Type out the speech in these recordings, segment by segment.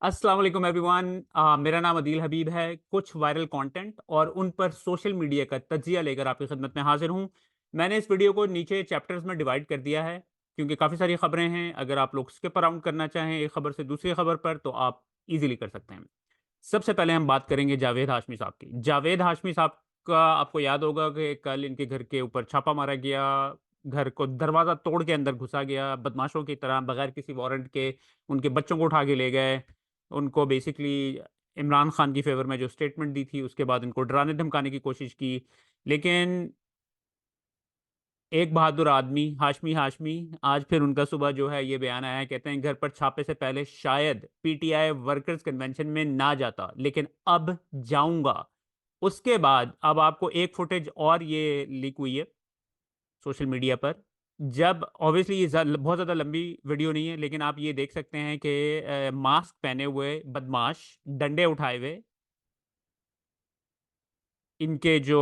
अस्सलाम वालेकुम एवरीवन। मेरा नाम अदील हबीब है। कुछ वायरल कंटेंट और उन पर सोशल मीडिया का तज्जिया लेकर आपकी खिदमत में हाजिर हूँ। मैंने इस वीडियो को नीचे चैप्टर्स में डिवाइड कर दिया है क्योंकि काफ़ी सारी खबरें हैं। अगर आप लोग स्किप अराउंड करना चाहें एक खबर से दूसरी खबर पर तो आप इजीली कर सकते हैं। सबसे पहले हम बात करेंगे जावेद हाशमी साहब की। जावेद हाशमी साहब का आपको याद होगा कि कल इनके घर के ऊपर छापा मारा गया, घर को दरवाज़ा तोड़ के अंदर घुसा गया, बदमाशों की तरह बगैर किसी वारंट के उनके बच्चों को उठा के ले गए। उनको बेसिकली इमरान खान की फ़ेवर में जो स्टेटमेंट दी थी, उसके बाद इनको डराने-धमकाने की कोशिश की। लेकिन एक बहादुर आदमी हाशमी आज फिर उनका सुबह जो है ये बयान आया है, कहते हैं घर पर छापे से पहले शायद पीटीआई वर्कर्स कन्वेंशन में ना जाता, लेकिन अब जाऊँगा। उसके बाद अब आपको एक फुटेज और ये लीक हुई है सोशल मीडिया पर। जब ऑब्वियसली ये बहुत ज़्यादा लंबी वीडियो नहीं है, लेकिन आप ये देख सकते हैं कि मास्क पहने हुए बदमाश, डंडे उठाए हुए, इनके जो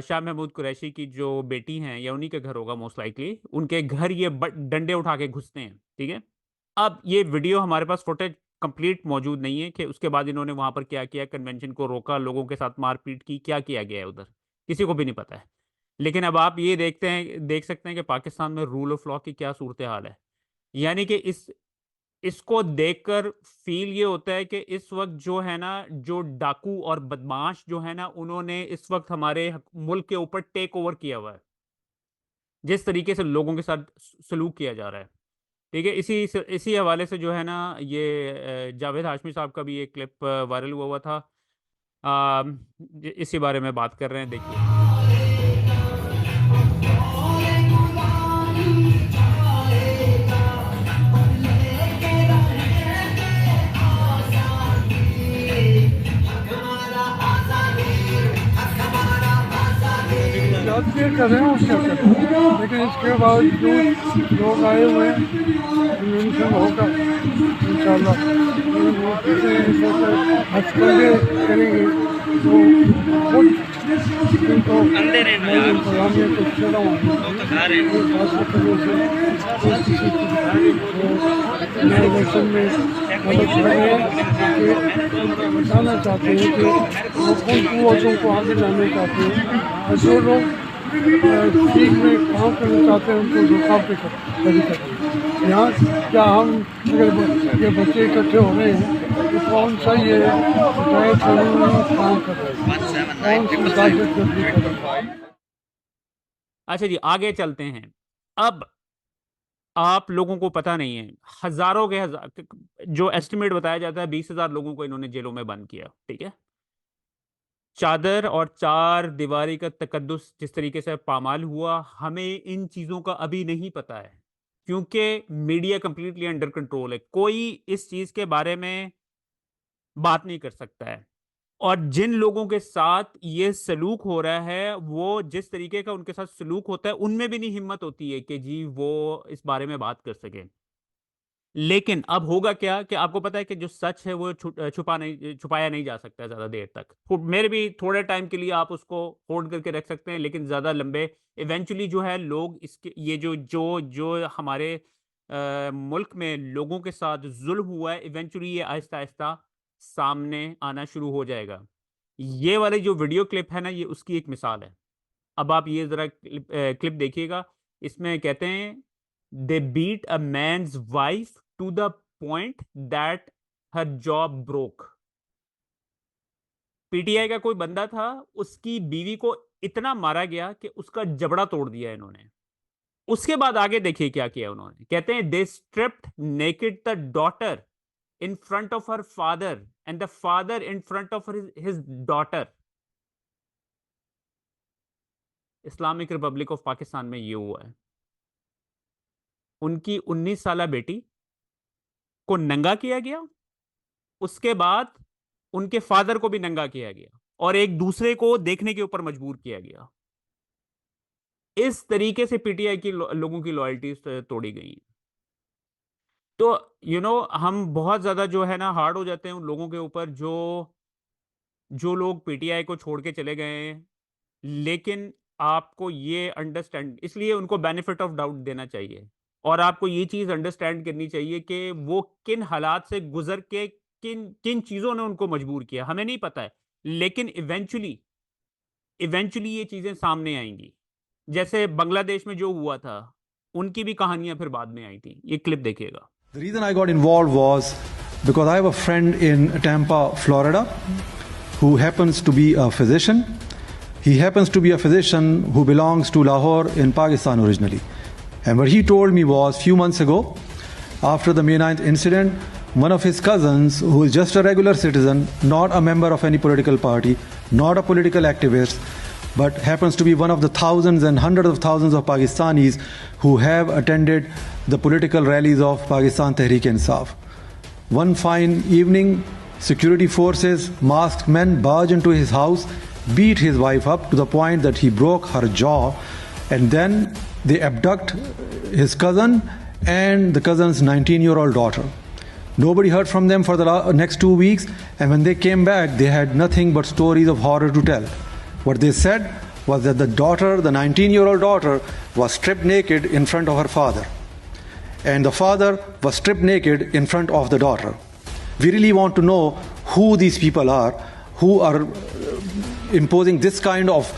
शाह महमूद कुरैशी की जो बेटी हैं या उन्हीं का घर होगा मोस्ट लाइकली, उनके घर ये डंडे उठा के घुसते हैं, ठीक है? अब ये वीडियो हमारे पास फुटेज कंप्लीट मौजूद नहीं है कि उसके बाद इन्होंने वहाँ पर क्या किया, कन्वेंशन को रोका, लोगों के साथ मारपीट की, क्या किया गया है उधर, किसी को भी नहीं पता है। लेकिन अब आप ये देख सकते हैं कि पाकिस्तान में रूल ऑफ लॉ की क्या सूरत-ए-हाल है। यानी कि इसको देखकर फ़ील ये होता है कि इस वक़्त जो है ना, जो डाकू और बदमाश जो है ना, उन्होंने इस वक़्त हमारे मुल्क के ऊपर टेक ओवर किया हुआ है। जिस तरीके से लोगों के साथ सलूक किया जा रहा है, ठीक है? इसी हवाले से जो है ना, ये जावेद हाशमी साहब का भी एक क्लिप वायरल हुआ हुआ था। इसी बारे में बात कर रहे हैं, देखिए। यादगार कर रहे हैं और क्या कर रहे हैं, लेकिन इसके बावजूद लोग आए हुए हैं, कन्वेंशन होगा इंशाल्लाह। वो हथकंडे करेंगे तो खुद इनको नई इंतजामिया को चलाओ नए इलेक्शन में मदद कर रहे हैं कि बताना चाहते हैं कि वो कौन कुव्वतों को आगे लाना चाहते हैं और जो लोग ठीक में काम करना चाहते हैं उनको रुकाव पे खड़ी करते हैं। यहाँ क्या हम अगर ये बच्चे इकट्ठे हो रहे हैं तो कौन सा ये गैर कानूनी काम कर रहे हैं, कौन सी दहशतगर्दी कर रहे हैं। अच्छा जी, आगे चलते हैं। अब आप लोगों को पता नहीं है, हज़ारों के हज़ार जो एस्टिमेट बताया जाता है 20,000 लोगों को इन्होंने जेलों में बंद किया, ठीक है? चादर और चार दीवारी का तकद्दुस जिस तरीके से पामाल हुआ, हमें इन चीज़ों का अभी नहीं पता है, क्योंकि मीडिया कंप्लीटली अंडर कंट्रोल है। कोई इस चीज़ के बारे में बात नहीं कर सकता है। और जिन लोगों के साथ ये सलूक हो रहा है, वो जिस तरीके का उनके साथ सलूक होता है, उनमें भी नहीं हिम्मत होती है कि जी वो इस बारे में बात कर सकें। लेकिन अब होगा क्या कि आपको पता है कि जो सच है वो छुपाया नहीं जा सकता ज़्यादा देर तक। मेरे भी थोड़े टाइम के लिए आप उसको होल्ड करके रख सकते हैं, लेकिन ज़्यादा लंबे इवेंचुअली जो है लोग इसके ये जो जो जो हमारे मुल्क में लोगों के साथ ज़ुल्म हुआ है, इवेंचुअली ये आहिस्ता-आहिस्ता सामने आना शुरू हो जाएगा। ये वाली जो वीडियो क्लिप है ना, ये उसकी एक मिसाल है। अब आप ये ज़रा क्लिप देखिएगा। इसमें कहते हैं, "they beat a man's wife to the point that her job broke." PTI का कोई बंदा था, उसकी बीवी को इतना मारा गया कि उसका जबड़ा तोड़ दिया इन्होंने। उसके बाद आगे देखिए क्या किया उन्होंने। कहते हैं, "they stripped naked the daughter in front of her father and the father in front of his daughter." Islamic Republic of Pakistan में ये हुआ है। उनकी 19 साला बेटी को नंगा किया गया, उसके बाद उनके फादर को भी नंगा किया गया और एक दूसरे को देखने के ऊपर मजबूर किया गया। इस तरीके से पीटीआई की लोगों की लॉयल्टीज़ तोड़ी गई हैं। तो हम बहुत ज़्यादा जो है ना हार्ड हो जाते हैं उन लोगों के ऊपर जो जो लोग पीटीआई को छोड़ के चले गए हैं। लेकिन आपको ये अंडरस्टैंड इसलिए उनको बेनिफिट ऑफ डाउट देना चाहिए और आपको ये चीज़ अंडरस्टैंड करनी चाहिए कि वो किन हालात से गुज़र के किन किन चीज़ों ने उनको मजबूर किया, हमें नहीं पता है। लेकिन इवेंचुअली इवेंचुअली ये चीज़ें सामने आएँगी। जैसे बांग्लादेश में जो हुआ था, उनकी भी कहानियाँ फिर बाद में आई थी। ये क्लिप देखिएगा। The reason I got involved was because I have a friend in Tampa, Florida, who happens to be a physician. He happens to be a physician who belongs to Lahore in Pakistan originally. And what he told me was, few months ago, after the May 9th incident, one of his cousins, who is just a regular citizen, not a member of any political party, not a political activist, but happens to be one of the thousands and hundreds of thousands of Pakistanis who have attended the political rallies of Pakistan Tehreek-e-Insaf. One fine evening, security forces, masked men barge into his house, beat his wife up to the point that he broke her jaw, and then they abduct his cousin and the cousin's 19-year-old daughter. Nobody heard from them for the next 2 weeks, and when they came back, they had nothing but stories of horror to tell. What they said was that the daughter, the 19-year-old daughter, was stripped naked in front of her father. And the father was stripped naked in front of the daughter. We really want to know who these people are, who are imposing this kind of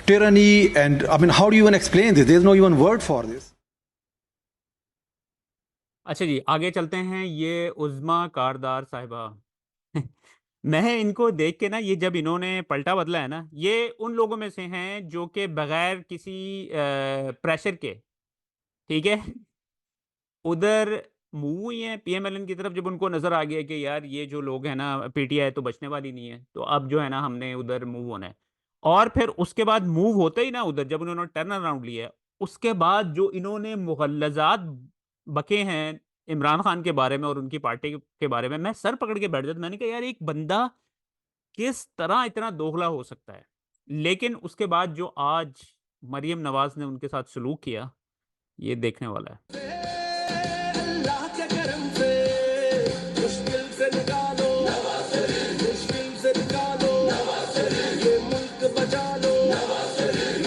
tyranny, and I mean, how do you even explain this? There's no even word for this. अच्छा जी, आगे चलते हैं। ये उज़्मा कारदार साहिबा मैं इनको देख के ना, ये जब इन्होंने पलटा बदला है ना, ये उन लोगों में से हैं जो कि बगैर किसी प्रेशर के, ठीक है, उधर मूव हुई हैं पीएमएलएन की तरफ। जब उनको नज़र आ गया कि यार ये जो लोग हैं ना, पीटीआई तो बचने वाली नहीं है, तो अब जो है ना हमने उधर मूव होना है। और फिर उसके बाद मूव होते ही ना उधर, जब उन्होंने टर्न अराउंड लिया है, उसके बाद जो इन्होंने मुग़ल्लज़ात बके हैं इमरान खान के बारे में और उनकी पार्टी के बारे में, मैं सर पकड़ के बैठ जाता। मैंने कहा यार एक बंदा किस तरह इतना दोगला हो सकता है? लेकिन उसके बाद जो आज मरियम नवाज़ ने उनके साथ सलूक किया, ये देखने वाला है। अल्लाह के करम से मुश्किल से निकालो, मुश्किल से निकालो, ये मुल्क बचा लो,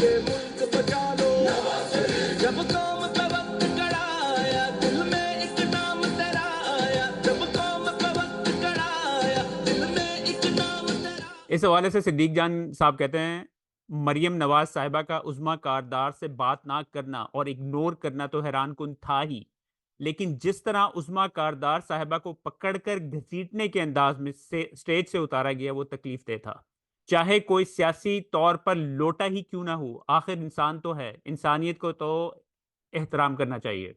ये मुल्क बचा लो। जब कौम पे वक्त कड़ा आया, दिल में एक नाम तेरा आया। जब कौम पे वक्त कड़ा आया, दिल में एक नाम तेरा। इस हवाले से सिद्दीक जान साहब कहते हैं, मरियम नवाज साहिबा का उज़्मा कारदार से बात ना करना और इग्नोर करना तो हैरानकुन था ही, लेकिन जिस तरह उज़्मा कारदार साहिबा को पकड़कर घसीटने के अंदाज में से स्टेज से उतारा गया, वो तकलीफ-देह था। चाहे कोई सियासी तौर पर लोटा ही क्यों ना हो, आखिर इंसान तो है, इंसानियत को तो एहतराम करना चाहिए।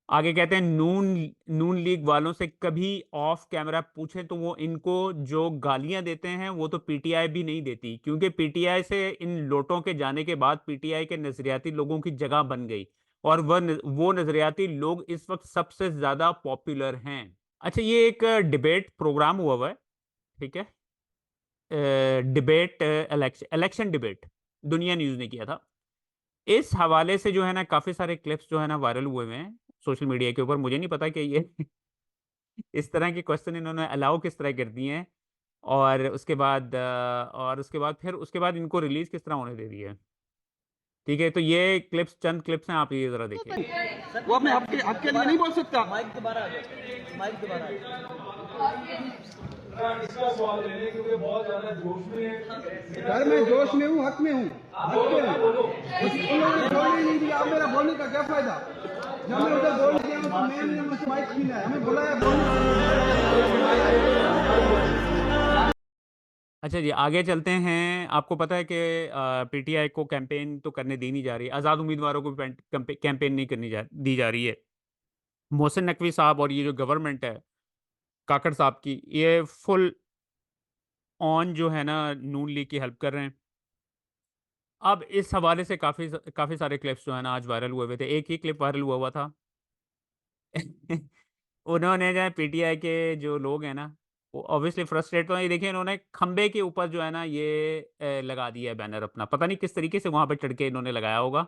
आगे कहते हैं, नून लीग वालों से कभी ऑफ कैमरा पूछें तो वो इनको जो गालियां देते हैं वो तो पीटीआई भी नहीं देती, क्योंकि पीटीआई से इन लोटों के जाने के बाद पीटीआई के नजरियाती लोगों की जगह बन गई, और वो नजरियाती लोग इस वक्त सबसे ज्यादा पॉपुलर हैं। अच्छा, ये एक डिबेट प्रोग्राम हुआ है, ठीक है, डिबेट इलेक्शन डिबेट दुनिया न्यूज़ ने किया था। इस हवाले से जो है ना काफ़ी सारे क्लिप्स जो है ना वायरल हुए हुए हैं सोशल मीडिया के ऊपर। मुझे नहीं पता कि ये इस तरह के क्वेश्चन इन्होंने अलाउ किस तरह कर दिए हैं, और उसके बाद फिर उसके बाद इनको रिलीज़ किस तरह होने दे दिया है। ठीक है, तो ये क्लिप्स चंद क्लिप्स हैं, आप ये ज़रा देखिए। वो अपने आपके लिए नहीं बोल सकता। इसका सवाल लेने क्योंकि बहुत ज्यादा जोश में है। सर मैं जोश में हूँ, हक में हूँ। बोलने नहीं दिया, अब मेरा बोलने का क्या फायदा? जब मैं उधर बोल दिया तो मैंने मुझसे माइक छीना है, हमें बुलाया अच्छा जी, आगे चलते हैं। आपको पता है कि पीटीआई को कैंपेन तो करने दी नहीं जा रही, आज़ाद उम्मीदवारों को कैंपेन नहीं दी जा रही है। मोहसिन नकवी साहब और ये जो गवर्नमेंट है काकड़ साहब की, ये फुल ऑन जो है ना नून लीग की हेल्प कर रहे हैं। अब इस हवाले से काफ़ी सारे क्लिप्स जो है ना आज वायरल हुए थे। एक ही क्लिप वायरल हुआ था उन्होंने जो है पीटीआई के जो लोग हैं ना, वो ऑब्वियसली फ्रस्ट्रेट तो है। ये देखिए, इन्होंने खंबे के ऊपर जो है ना ये लगा दिया है बैनर अपना, पता नहीं किस तरीके से वहाँ पे चढ़ के इन्होंने लगाया होगा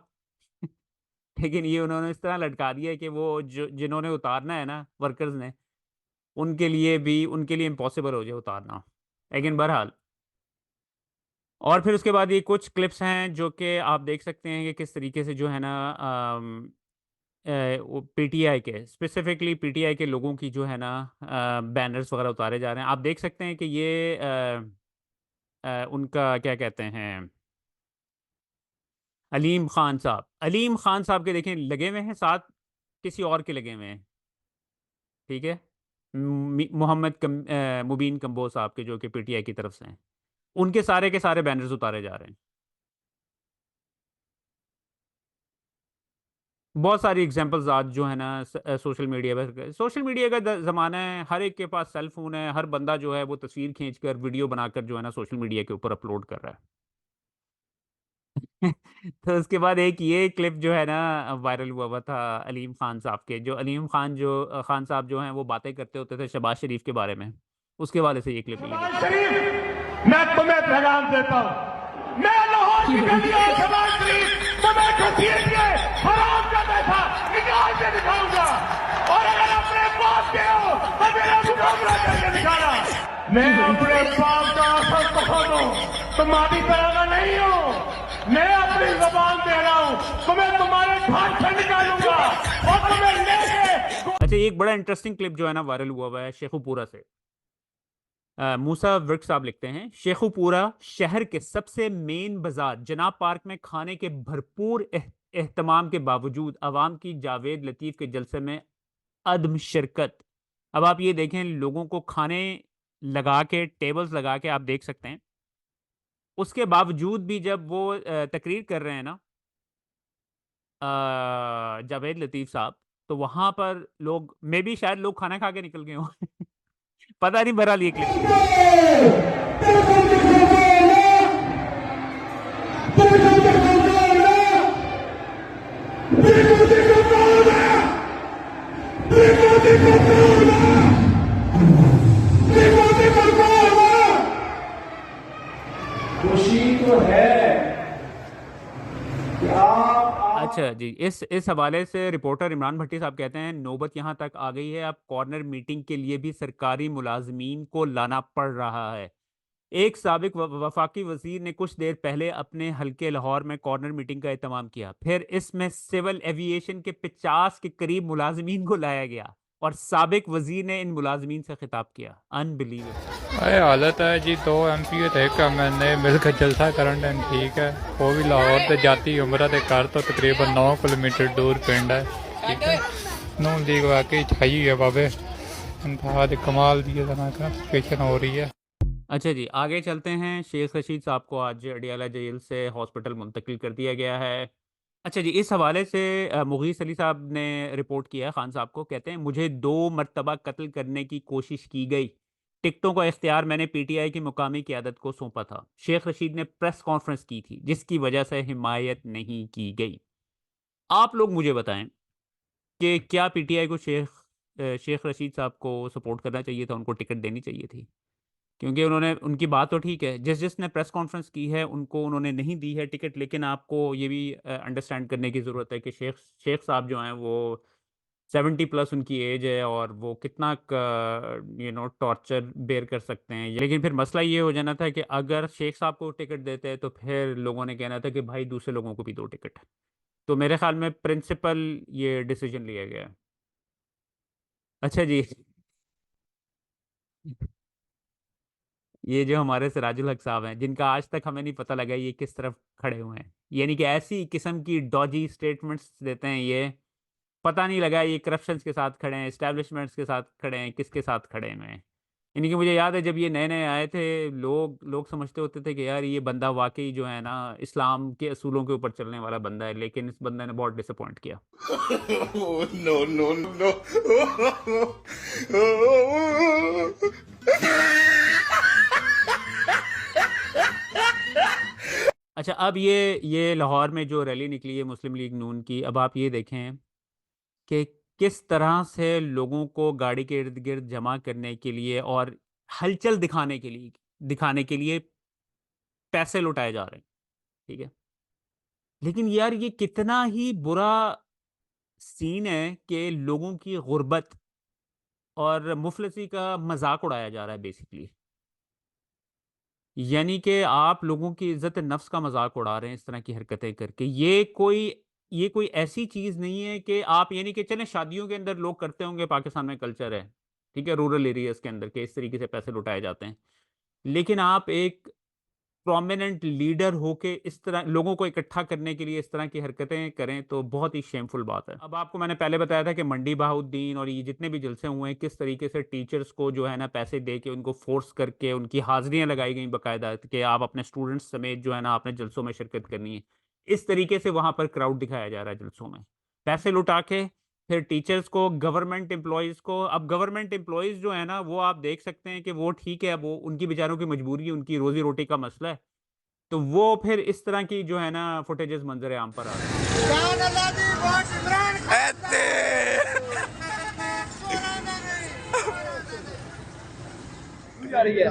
लेकिन ये उन्होंने इस तरह लटका दिया है कि वो जो जिन्होंने उतारना है ना वर्कर्स ने, उनके लिए इम्पॉसिबल हो जाए उतारना। लेकिन बहरहाल, और फिर उसके बाद ये कुछ क्लिप्स हैं जो कि आप देख सकते हैं कि किस तरीके से जो है ना पीटीआई के, स्पेसिफिकली पीटीआई के लोगों की जो है ना बैनर्स वगैरह उतारे जा रहे हैं। आप देख सकते हैं कि ये उनका क्या कहते हैं, अलीम खान साहब के देखें लगे हुए हैं, साथ किसी और के लगे हुए हैं, ठीक है, मुबीन कम्बोज साहब के, जो कि पीटीआई की तरफ से हैं, उनके सारे के सारे बैनर्स उतारे जा रहे हैं। बहुत सारी एग्जांपल्स आज जो है ना सोशल मीडिया पर, सोशल मीडिया का ज़माना है, हर एक के पास सेल फोन है, हर बंदा जो है वो तस्वीर खींचकर वीडियो बनाकर जो है ना सोशल मीडिया के ऊपर अपलोड कर रहा है। तो उसके बाद एक ये क्लिप जो है ना वायरल हुआ था अलीम खान साहब के, जो अलीम खान जो खान साहब जो हैं वो बातें करते होते थे शहबाज शरीफ के बारे में, उसके वाले से ये क्लिप, ये देखिए। शरीफ, मैं तुम्हें पैगाम देता हूँ, मैं लाहौर की गलियों में शहबाज शरीफ तुम्हें घसीट के हराम का पैसा निकाल के दिखाऊंगा, और अगर अपने बाप के हो तो मेरा मुकाबला करके दिखाना। मैं अपने बाप का असर कौन हूँ, तुम्हारी तरह का नहीं हूँ। मैं अपनी जबान दे रहा हूँ, तुम्हें तुम्हारे घर से निकालूंगा और तुम्हें लेके। अच्छा, एक बड़ा इंटरेस्टिंग क्लिप जो है ना वायरल हुआ है शेखुपुरा से। मूसा वर्क साहब लिखते हैं, शेखुपुरा शहर के सबसे मेन बाजार जनाब पार्क में खाने के भरपूर एहतमाम के बावजूद अवाम की जावेद लतीफ़ के जलसे में अदम शिरकत। अब आप ये देखें, लोगों को खाने लगा के, टेबल्स लगा के, आप देख सकते हैं, उसके बावजूद भी जब वो तकरीर कर रहे हैं ना जावेद लतीफ़ साहब, तो वहाँ पर लोग, मे बी शायद लोग खाना खा के निकल गए हों। पता नहीं, बहरहाल ये क्लिप। खुशी तो है कि आप अच्छा जी, इस हवाले से रिपोर्टर इमरान भट्टी साहब कहते हैं, नौबत यहाँ तक आ गई है, अब कॉर्नर मीटिंग के लिए भी सरकारी मुलाजमीन को लाना पड़ रहा है। एक साबिक वफाकी वजीर ने कुछ देर पहले अपने हल्के लाहौर में कॉर्नर मीटिंग का एहतमाम किया, फिर इसमें सिविल एविएशन के 50 के करीब मुलाजमीन को लाया गया और साबिक वजीर ने इन मुलाजमीन से खिताब किया। अनबिलीवेबल। अरे हालत है जी, 2 MP थे मैंने मिलकर जलसा करन, ठीक है, वो भी लाहौर ते जाती उम्र के घर तो तकरीबन 9 किलोमीटर दूर पिंड है, ठीक है। नून लीग वाकई छाई हुई है बाबे, इंतहा कमाल दी सिचुएशन हो रही है। अच्छा जी, आगे चलते हैं। शेख रशीद साहब को आज अडियाला जेल से हॉस्पिटल मुंतकिल कर दिया गया है। अच्छा जी, इस हवाले से मुगीस अली साहब ने रिपोर्ट किया है खान साहब को, कहते हैं, मुझे 2 मरतबा कत्ल करने की कोशिश की गई, टिकटों का इख्तियार मैंने पीटीआई की मुकामी क़यादत को सौंपा था। शेख रशीद ने प्रेस कॉन्फ्रेंस की थी जिसकी वजह से हिमायत नहीं की गई। आप लोग मुझे बताएं कि क्या पीटीआई को शेख रशीद साहब को सपोर्ट करना चाहिए था, उनको टिकट देनी चाहिए थी? क्योंकि उन्होंने, उनकी बात तो ठीक है, जिसने प्रेस कॉन्फ्रेंस की है उनको उन्होंने नहीं दी है टिकट, लेकिन आपको ये भी अंडरस्टैंड करने की ज़रूरत है कि शेख साहब जो हैं वो 70 प्लस उनकी एज है, और वो कितना टॉर्चर बेयर कर सकते हैं। लेकिन फिर मसला ये हो जाना था कि अगर शेख साहब को टिकट देते तो फिर लोगों ने कहना था कि भाई दूसरे लोगों को भी दो टिकट। तो मेरे ख्याल में प्रिंसिपल ये डिसीजन लिया गया है। अच्छा जी, ये जो हमारे सिराजुल हक साहब हैं, जिनका आज तक हमें नहीं पता लगा ये किस तरफ खड़े हुए हैं, यानी कि ऐसी किस्म की डॉजी स्टेटमेंट्स देते हैं, ये पता नहीं लगा ये करप्शंस के साथ खड़े हैं, एस्टैब्लिशमेंट्स के साथ खड़े हैं, किसके साथ खड़े हुए हैं। यानी कि मुझे याद है जब ये नए नए आए थे, लोग समझते होते थे कि यार ये बंदा वाकई जो है ना इस्लाम के असूलों के ऊपर चलने वाला बंदा है, लेकिन इस बंदे ने बहुत डिसअपॉइंट किया। no, no, no. अच्छा, अब ये लाहौर में जो रैली निकली है मुस्लिम लीग नून की, अब आप ये देखें कि किस तरह से लोगों को गाड़ी के इर्द गिर्द जमा करने के लिए और हलचल दिखाने के लिए पैसे लुटाए जा रहे हैं, ठीक है। लेकिन यार ये कितना ही बुरा सीन है कि लोगों की गुर्बत और मुफलसी का मजाक उड़ाया जा रहा है बेसिकली। यानी कि आप लोगों की इज्जत नफ्स का मजाक उड़ा रहे हैं इस तरह की हरकतें करके। ये कोई ये कोई ऐसी चीज़ नहीं है कि आप ये नहीं कि चलें शादियों के अंदर लोग करते होंगे, पाकिस्तान में कल्चर है, ठीक है, रूरल एरियाज़ के अंदर के इस तरीके से पैसे लुटाए जाते हैं। लेकिन आप एक प्रोमिनेंट लीडर होके इस तरह लोगों को इकट्ठा करने के लिए इस तरह की हरकतें करें तो बहुत ही शेमफुल बात है। अब आपको मैंने पहले बताया था कि मंडी बहाउद्दीन और ये जितने भी जलसे हुए हैं, किस तरीके से टीचर्स को जो है ना पैसे दे के उनको फ़ोर्स करके उनकी हाज़िरियाँ लगाई गई बाकायदा कि आप अपने स्टूडेंट्स समेत जो है ना आपने जलसों में शिरकत करनी है। इस तरीके से वहाँ पर क्राउड दिखाया जा रहा है जलसों में। पैसे लुटा के फिर टीचर्स को, गवर्नमेंट एम्प्लॉइज़ को, अब गवर्नमेंट एम्प्लॉइज़ जो है ना वो आप देख सकते हैं कि वो ठीक है, अब वो उनकी बेचारों की मजबूरी है, उनकी रोज़ी-रोटी का मसला है। तो वो फिर इस तरह की जो है ना फुटेजेस मंज़र आम पर आ रहे हैं। जा रही है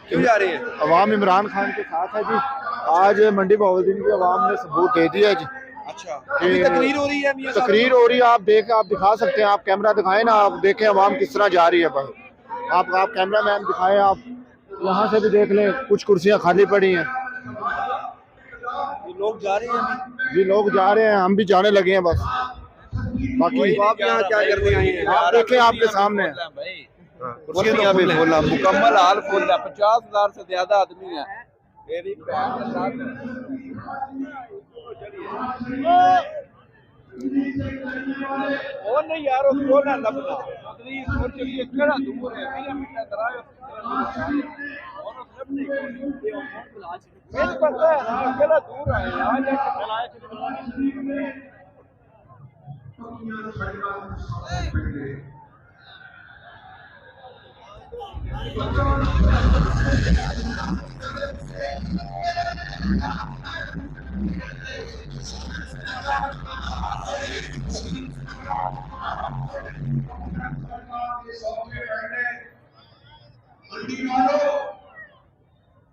क्यों जा रही है? अवाम इमरान खान के साथ है जी। आज मंडी बहाउद्दीन की अवाम ने सबूत दे दिया जी। अच्छा, अभी तकरीर हो रही है, मियां साहब? तकरीर हो रही है, आप दिखा सकते हैं, आप कैमरा दिखाएं ना, आप देखें अवाम किस तरह जा रही है। भाई आप कैमरा मैन दिखाएं, आप यहाँ से भी देख लें, कुछ कुर्सियाँ खाली पड़ी हैं। ये लोग जा रहे हैं जी लोग जा रहे हैं, हम भी जाने लगे हैं बस। बाकी आप यहाँ क्या करने आए हैं? आप देखें, आपके सामने है। कुर्सियां पे बोला मुकम्मल हाल फुल है, 50,000 से ज्यादा आदमी है। मेरी बहन के साथ और नहीं यार, उसको ना लपना तकरीर सोच चलिए केड़ा दूर है, 20 मिनट कराए और सब नहीं मेरे पता है ना केड़ा दूर है आज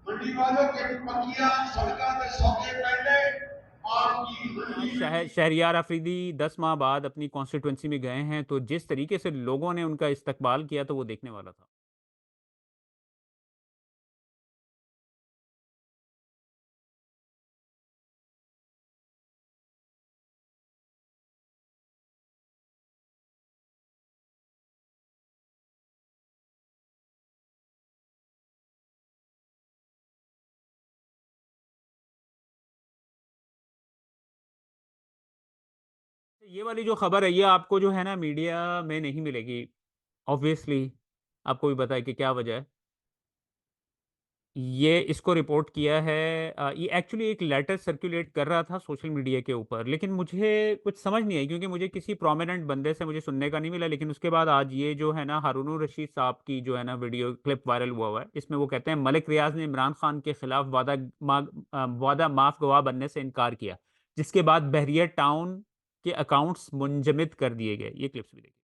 मंडी वालों के पक्कियां सड़कों पे सौदे पहले शहरियार अफरीदी 10 माह बाद अपनी कॉन्स्टिट्यूंसी में गए हैं, तो जिस तरीके से लोगों ने उनका इस्तकबाल किया तो वो देखने वाला था। ये वाली जो खबर है ये आपको जो है ना मीडिया में नहीं मिलेगी, ऑब्वियसली आपको भी पता है कि क्या वजह है। ये इसको रिपोर्ट किया है ये एक्चुअली एक लेटर सर्कुलेट कर रहा था सोशल मीडिया के ऊपर, लेकिन मुझे कुछ समझ नहीं आई क्योंकि मुझे किसी प्रोमिनेंट बंदे से मुझे सुनने का नहीं मिला। लेकिन उसके बाद आज ये जो है ना हारून रशीद साहब की जो है ना वीडियो क्लिप वायरल हुआ है, इसमें वो कहते हैं मलिक रियाज ने इमरान खान के खिलाफ वादा माफ गवाह बनने से इनकार किया, जिसके बाद बहरिया टाउन के अकाउंट्स मुंजमद कर दिए गए। ये क्लिप्स भी देखिए।